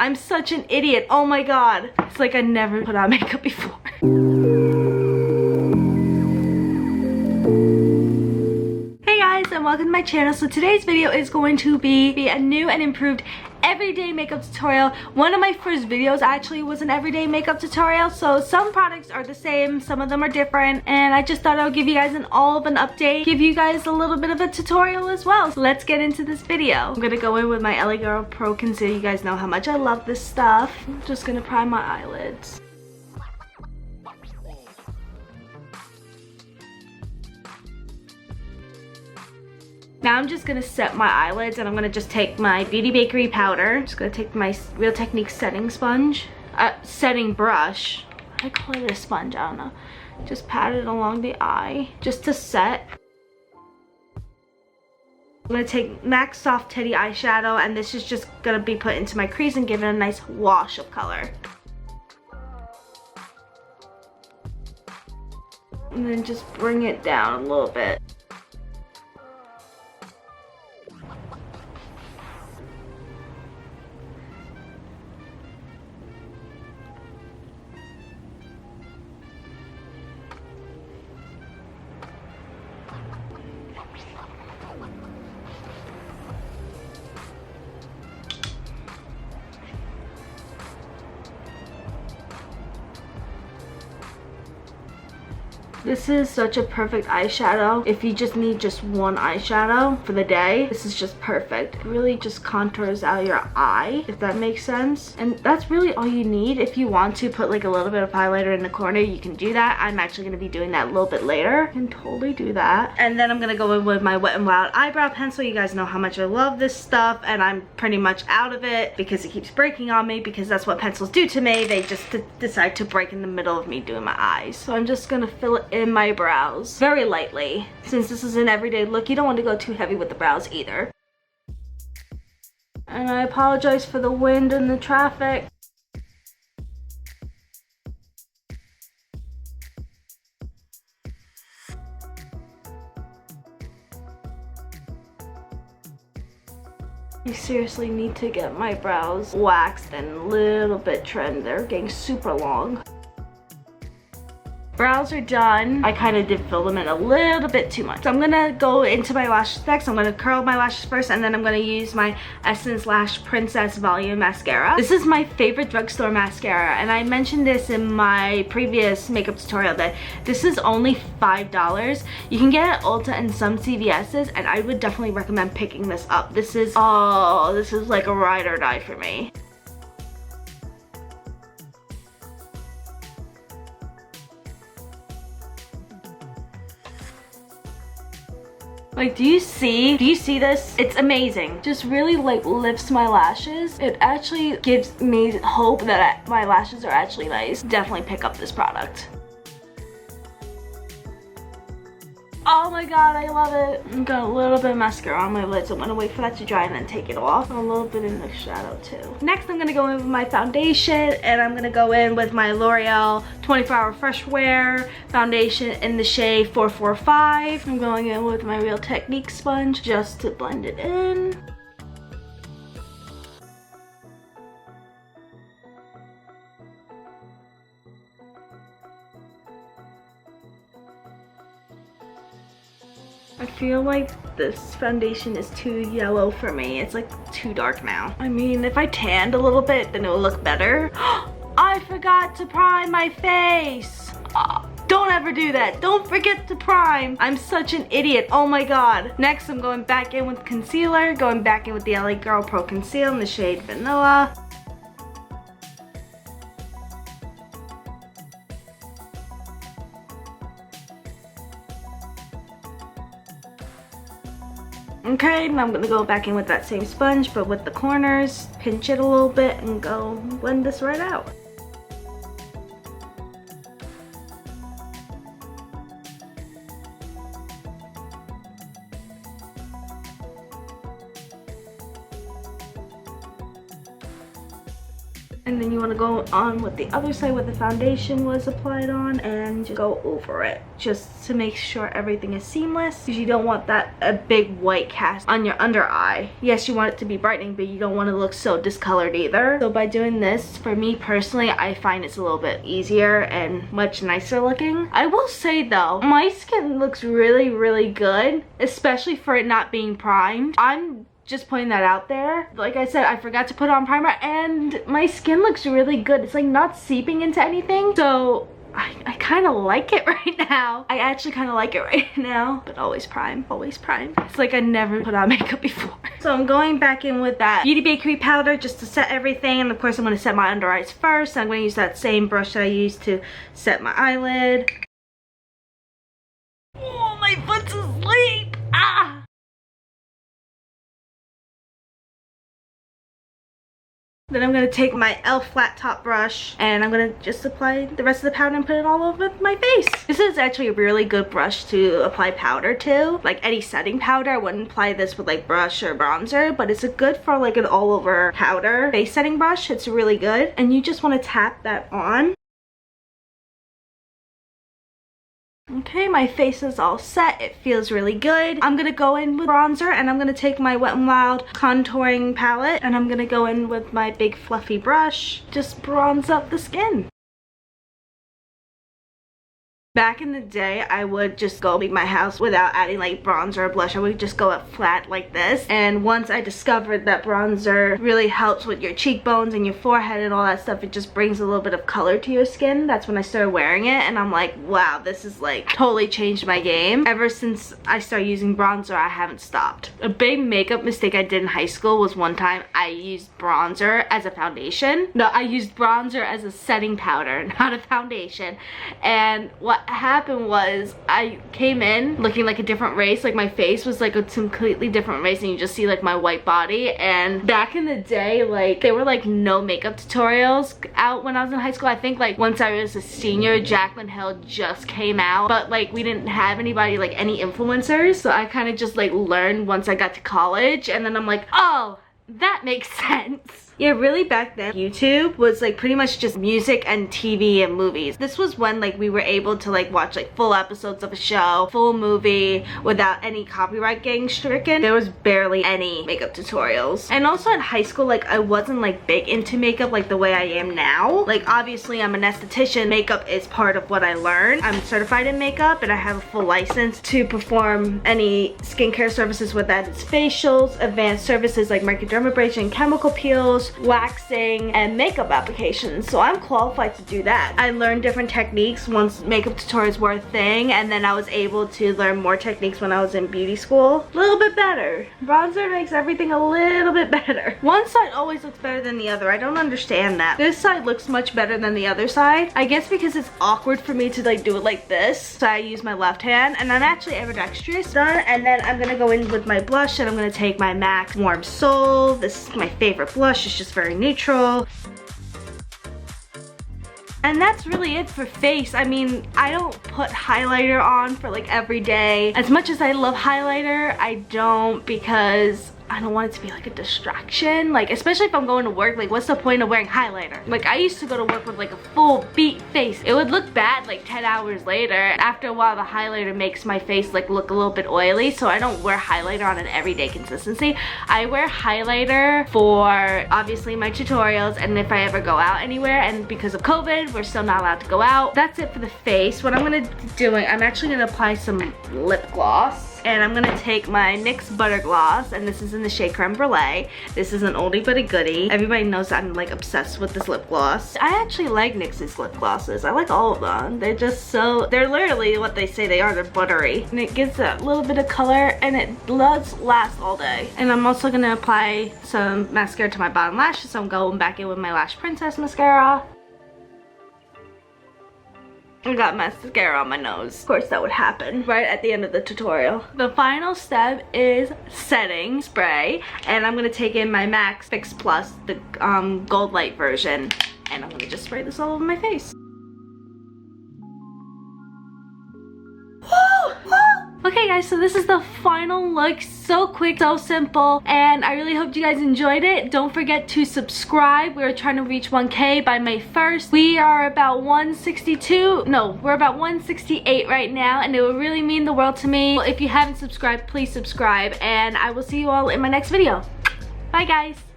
I'm such an idiot. Oh my god. It's like I never put on makeup before. Hey guys, and welcome to my channel. So today's video is going to be a new and improved everyday makeup tutorial. One of my first videos actually was an everyday makeup tutorial, so some products are the same, some of them are different, and I just thought I would give you guys an update, give you guys a little bit of a tutorial as well. So let's get into this video. I'm gonna go in with my LA Girl Pro Concealer. You guys know how much I love this stuff. I'm just gonna prime my eyelids. Now I'm just gonna set my eyelids, and I'm gonna just take my Beauty Bakery powder. Just gonna take my Real Technique setting sponge, setting brush. I call it a sponge, I don't know. Just pat it along the eye, just to set. I'm gonna take MAC Soft Teddy eyeshadow, and this is just gonna be put into my crease and give it a nice wash of color. And then just bring it down a little bit. This is such a perfect eyeshadow. If you just need just one eyeshadow for the day, this is just perfect. It really just contours out your eye, if that makes sense. And that's really all you need. If you want to put like a little bit of highlighter in the corner, you can do that. I'm actually going to be doing that a little bit later. You can totally do that. And then I'm going to go in with my Wet n Wild eyebrow pencil. You guys know how much I love this stuff, and I'm pretty much out of it because it keeps breaking on me, because that's what pencils do to me. They just decide to break in the middle of me doing my eyes. So I'm just going to fill it in my brows very lightly. Since this is an everyday look, you don't want to go too heavy with the brows either. And I apologize for the wind and the traffic. I seriously need to get my brows waxed and a little bit trimmed. They're getting super long. Brows are done. I kind of did fill them in a little bit too much. So I'm gonna go into my lashes next. I'm gonna curl my lashes first, and then I'm gonna use my Essence Lash Princess Volume Mascara. This is my favorite drugstore mascara, and I mentioned this in my previous makeup tutorial that this is only $5. You can get it at Ulta and some CVS's, and I would definitely recommend picking this up. This is like a ride or die for me. Like, do you see this? It's amazing. Just really like lifts my lashes. It actually gives me hope that my lashes are actually nice. Definitely pick up this product. Oh my god, I love it. I've got a little bit of mascara on my lids. I'm gonna wait for that to dry and then take it off. A little bit in the shadow too. Next, I'm gonna go in with my foundation, and I'm gonna go in with my L'Oreal 24-Hour Fresh Wear foundation in the shade 445. I'm going in with my Real Technique sponge just to blend it in. I feel like this foundation is too yellow for me. It's like too dark now. I mean, if I tanned a little bit, then it will look better. I forgot to prime my face. Don't ever do that. Don't forget to prime. I'm such an idiot. Oh my god. Next, I'm going back in with concealer. Going back in with the LA Girl Pro Conceal in the shade Vanilla. Okay, now I'm gonna go back in with that same sponge, but with the corners, pinch it a little bit and go blend this right out. And then you want to go on with the other side where the foundation was applied on and just go over it just to make sure everything is seamless, because you don't want that a big white cast on your under eye. Yes, you want it to be brightening, but you don't want to look so discolored either. So by doing this, for me personally, I find it's a little bit easier and much nicer looking. I will say though, my skin looks really, really good, especially for it not being primed. I'm just putting that out there. Like I said, I forgot to put on primer and my skin looks really good. It's like not seeping into anything. So I kind of like it right now. I actually kind of like it right now. But always prime, always prime. It's like I never put on makeup before. So I'm going back in with that Beauty Bakery powder just to set everything. And of course I'm going to set my under eyes first. I'm going to use that same brush that I used to set my eyelid. Oh, my foot's asleep. Ah! Then I'm going to take my e.l.f. flat top brush and I'm going to just apply the rest of the powder and put it all over my face. This is actually a really good brush to apply powder to. Like any setting powder, I wouldn't apply this with like brush or bronzer, but it's a good for like an all over powder face setting brush. It's really good. And you just want to tap that on. Okay, my face is all set. It feels really good. I'm gonna go in with bronzer and I'm gonna take my Wet n Wild contouring palette and I'm gonna go in with my big fluffy brush. Just bronze up the skin. Back in the day, I would just go leave my house without adding like bronzer or blush. I would just go up flat like this. And once I discovered that bronzer really helps with your cheekbones and your forehead and all that stuff, it just brings a little bit of color to your skin. That's when I started wearing it and I'm like, wow, this is like totally changed my game. Ever since I started using bronzer, I haven't stopped. A big makeup mistake I did in high school was one time I used bronzer as a foundation. No, I used bronzer as a setting powder, not a foundation. And what happened was I came in looking like a different race. Like my face was like a completely different race and you just see like my white body. And back in the day, like there were like no makeup tutorials out when I was in high school. I think like once I was a senior, Jaclyn Hill just came out, but like we didn't have anybody, like any influencers. So I kind of just like learned once I got to college and then I'm like, oh, that makes sense. Yeah, really back then, YouTube was like pretty much just music and TV and movies. This was when like we were able to like watch like full episodes of a show, full movie without any copyright getting stricken. There was barely any makeup tutorials. And also in high school, like I wasn't like big into makeup like the way I am now. Like obviously I'm an esthetician. Makeup is part of what I learned. I'm certified in makeup and I have a full license to perform any skincare services, with that it's facials, advanced services like microdermabrasion, chemical peels, waxing, and makeup applications. So I'm qualified to do that. I learned different techniques once makeup tutorials were a thing, and then I was able to learn more techniques when I was in beauty school. A little bit better. Bronzer makes everything a little bit better. One side always looks better than the other. I don't understand that. This side looks much better than the other side. I guess because it's awkward for me to like do it like this. So I use my left hand and I'm actually ambidextrous. Done. And then I'm gonna go in with my blush and I'm gonna take my MAC Warm Soul. This is my favorite blush. It's just very neutral. And that's really it for face. I mean, I don't put highlighter on for like every day. As much as I love highlighter, I don't, because I don't want it to be like a distraction. Like, especially if I'm going to work, like what's the point of wearing highlighter? Like I used to go to work with like a full beat face. It would look bad like 10 hours later. After a while, the highlighter makes my face like look a little bit oily, so I don't wear highlighter on an everyday consistency. I wear highlighter for obviously my tutorials and if I ever go out anywhere, and because of COVID, we're still not allowed to go out. That's it for the face. What I'm gonna do, I'm actually gonna apply some lip gloss. And I'm gonna take my NYX Butter Gloss, and this is in the shade Creme Brulee. This is an oldie but a goodie. Everybody knows I'm like obsessed with this lip gloss. I actually like NYX's lip glosses. I like all of them. They're just so, they're literally what they say they are. They're buttery. And it gives that little bit of color and it does last all day. And I'm also gonna apply some mascara to my bottom lashes. So I'm going back in with my Lash Princess mascara. I got mascara on my nose. Of course that would happen right at the end of the tutorial. The final step is setting spray, and I'm gonna take in my MAC Fix Plus, the gold light version, and I'm gonna just spray this all over my face. Okay guys, so this is the final look. So quick, so simple, and I really hope you guys enjoyed it. Don't forget to subscribe. We're trying to reach 1K by May 1st. We are about 162, no, we're about 168 right now, and it would really mean the world to me. If you haven't subscribed, please subscribe, and I will see you all in my next video. Bye guys.